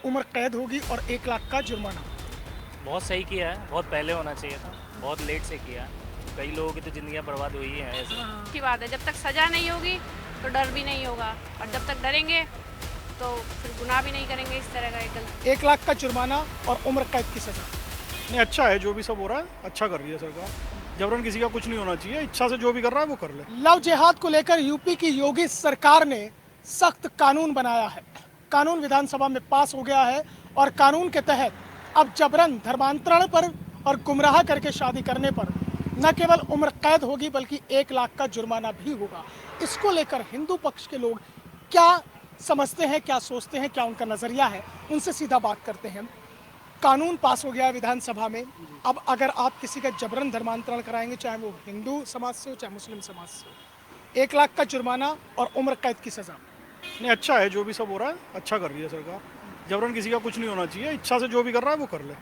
उम्र कैद होगी और 1 लाख का जुर्माना। बहुत सही किया है, बहुत पहले होना चाहिए था, बहुत लेट से किया है। कई लोगों की तो ज़िंदगियाँ बर्बाद हुई हैं ऐसे। अच्छी बात है, जब तक सज़ा नहीं होगी तो डर भी नहीं होगा, और जब तक डरेंगे तो फिर गुनाह भी नहीं करेंगे इस तरह का एक गलत। 1 लाख का जुर्माना और उम्र कैद की सजा। नहीं, अच्छा है जो भी सब हो रहा है, अच्छा कर रही है सरकार। जबरन किसी का कुछ नहीं होना चाहिए, इच्छा से जो भी कर रहा है वो कर ले। लव जिहाद को लेकर यूपी की योगी सरकार ने सख्त कानून बनाया है। कानून विधानसभा में पास हो गया है और कानून के तहत अब जबरन धर्मांतरण पर और गुमराह करके शादी करने पर न केवल उम्र कैद होगी बल्कि 1 लाख का जुर्माना भी होगा। इसको लेकर हिंदू पक्ष के लोग क्या समझते हैं, क्या सोचते हैं, क्या उनका नजरिया है, उनसे सीधा बात करते हैं। कानून पास हो गया है विधानसभा में। अब अगर आप किसी का जबरन धर्मांतरण कराएंगे, चाहे वो हिंदू समाज से हो चाहे मुस्लिम समाज से हो, 1 लाख का जुर्माना और उम्र कैद की सजा। नहीं, अच्छा है जो भी सब हो रहा है, अच्छा कर रही है सरकार। जबरन किसी का कुछ नहीं होना चाहिए, इच्छा से जो भी कर रहा है वो कर ले।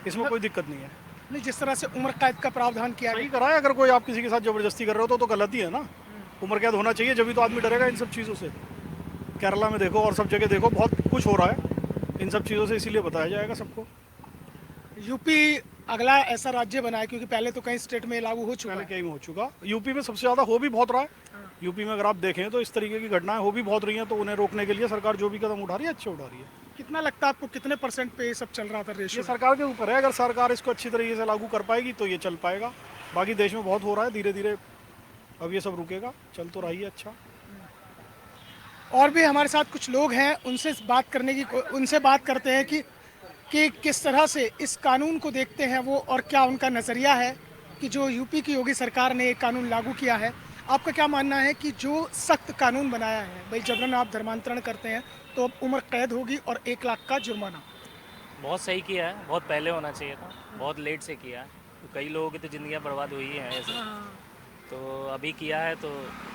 इसमें कोई दिक्कत नहीं है। नहीं, जिस तरह से उम्र कैद का प्रावधान किया सही गया। करा है। अगर कोई आप किसी के साथ जबरदस्ती कर रहे हो तो गलत ही है ना। उम्र कैद होना चाहिए, जब भी तो आदमी डरेगा इन सब चीज़ों से। केरला में देखो और सब जगह देखो, बहुत कुछ हो रहा है इन सब चीज़ों से, इसीलिए बताया जाएगा सबको। यूपी अगला ऐसा राज्य बना है, क्योंकि पहले तो कई स्टेट में लागू हो चुका पहले है। कई में हो चुका, यूपी में सबसे ज़्यादा हो भी बहुत रहा है। यूपी में अगर आप देखें तो इस तरीके की घटनाएं हो भी बहुत रही हैं, तो उन्हें रोकने के लिए सरकार जो भी कदम उठा रही है अच्छे उठा रही है। कितना लगता है आपको, कितने परसेंट पे ये सब चल रहा था ये रेशियो? सरकार के ऊपर है, अगर सरकार इसको अच्छी तरीके से लागू कर पाएगी तो ये चल पाएगा। बाकी देश में बहुत हो रहा है, धीरे धीरे अब ये सब रुकेगा, चल तो रही है अच्छा। और भी हमारे साथ कुछ लोग हैं, उनसे बात करते हैं कि किस तरह से इस कानून को देखते हैं वो, और क्या उनका नज़रिया है कि जो यूपी की योगी सरकार ने एक कानून लागू किया है। आपका क्या मानना है कि जो सख्त कानून बनाया है, भाई जबरन आप धर्मांतरण करते हैं तो अब उम्र कैद होगी और 1 लाख का जुर्माना। बहुत सही किया है, बहुत पहले होना चाहिए था, बहुत लेट से किया है। कई लोगों की तो ज़िंदगियाँ बर्बाद हुई हैं ऐसे। तो अभी किया है तो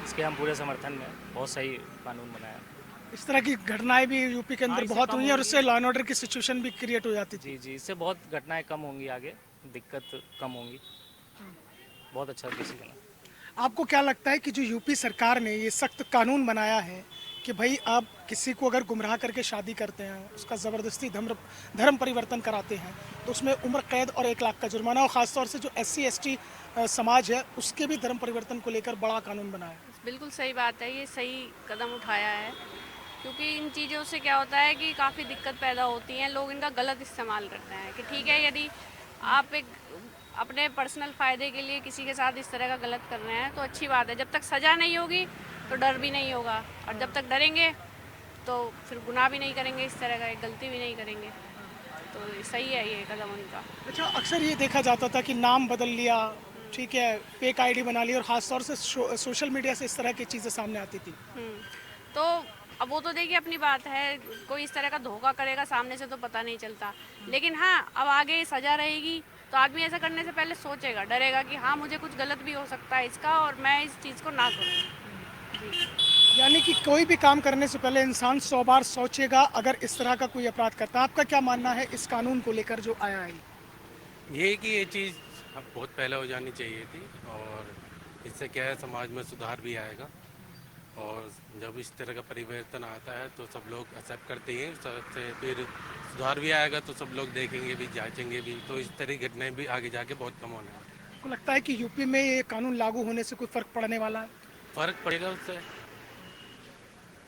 इसके हम पूरे समर्थन में हैं। बहुत सही कानून बनाया है। इस तरह की घटनाएं भी यूपी के अंदर इससे बहुत कम हुई हैं और होगी। इससे लॉ एंड ऑर्डर की सिचुएशन भी क्रिएट हो जाती थी। जी जी, इससे बहुत घटनाएं कम होंगी आगे, दिक्कत कम होंगी। बहुत अच्छा डिसीजन है। आपको क्या लगता है कि जो यूपी सरकार ने ये सख्त कानून बनाया है कि भाई आप किसी को अगर गुमराह करके शादी करते हैं, उसका ज़बरदस्ती धर्म परिवर्तन कराते हैं, तो उसमें उम्र कैद और 1 लाख का जुर्माना, और ख़ासतौर से जो SC ST समाज है उसके भी धर्म परिवर्तन को लेकर बड़ा कानून बनाया है। बिल्कुल सही बात है, ये सही कदम उठाया है, क्योंकि इन चीज़ों से क्या होता है कि काफ़ी दिक्कत पैदा होती है, लोग इनका गलत इस्तेमाल करते हैं कि ठीक है, यदि आप एक अपने पर्सनल फ़ायदे के लिए किसी के साथ इस तरह का गलत कर रहे हैं तो अच्छी बात है, जब तक सज़ा नहीं होगी तो डर भी नहीं होगा, और जब तक डरेंगे तो फिर गुनाह भी नहीं करेंगे इस तरह का, एक गलती भी नहीं करेंगे। तो सही है ये कदम उनका। अच्छा, अक्सर ये देखा जाता था कि नाम बदल लिया, ठीक है, फेक आईडी बना ली, और ख़ासतौर से सोशल मीडिया से इस तरह की चीज़ें सामने आती थी। तो अब वो तो देखिए अपनी बात है, कोई इस तरह का धोखा करेगा सामने से तो पता नहीं चलता, लेकिन हाँ अब आगे सज़ा रहेगी तो आदमी ऐसा करने से पहले सोचेगा, डरेगा कि हाँ मुझे कुछ गलत भी हो सकता है इसका, और मैं इस चीज़ को ना करूँ। जी। यानी कि कोई भी काम करने से पहले इंसान 100 बार सोचेगा अगर इस तरह का कोई अपराध करता है। आपका क्या मानना है इस कानून को लेकर जो आया है? ये कि ये चीज़ अब बहुत पहले हो जानी चाहिए थी, और इससे क्या है समाज में सुधार भी आएगा, और जब इस तरह का परिवर्तन आता है तो सब लोग एक्सेप्ट करते हैं, सबसे फिर सुधार भी आएगा तो सब लोग देखेंगे भी, जांचेंगे भी, तो इस तरह की घटनाएं भी आगे जाके बहुत कम होने वाली हैं। आपको लगता है कि यूपी में ये कानून लागू होने से कोई फ़र्क पड़ने वाला है? फ़र्क पड़ेगा उससे,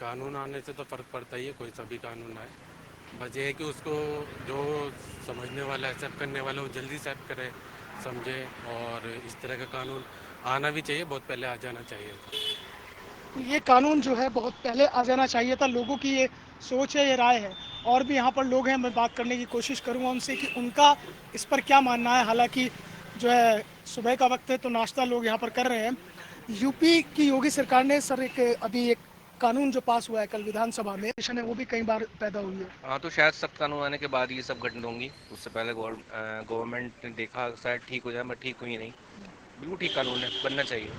कानून आने से तो फ़र्क पड़ता ही है, कोई सा भी कानून आए। बस ये है कि उसको जो समझने वाला एक्सेप्ट करने वाला वो जल्दी एक्सेप्ट करे, समझे, और इस तरह का कानून आना भी चाहिए, बहुत पहले आ जाना चाहिए। ये कानून जो है बहुत पहले आ जाना चाहिए था, लोगों की ये सोच है, ये राय है। और भी यहाँ पर लोग हैं, मैं बात करने की कोशिश करूँगा उनसे कि उनका इस पर क्या मानना है। हालांकि जो है सुबह का वक्त है तो नाश्ता लोग यहाँ पर कर रहे हैं। यूपी की योगी सरकार ने सर अभी एक कानून जो पास हुआ है कल विधानसभा में, है वो भी कई बार पैदा हुई है। हाँ, तो शायद सख्त कानून आने के बाद ये सब घटना होंगी। उससे पहले गवर्नमेंट ने देखा शायद ठीक हो जाए, बट ठीक हुई नहीं। बिल्कुल ठीक कानून है, बनना चाहिए।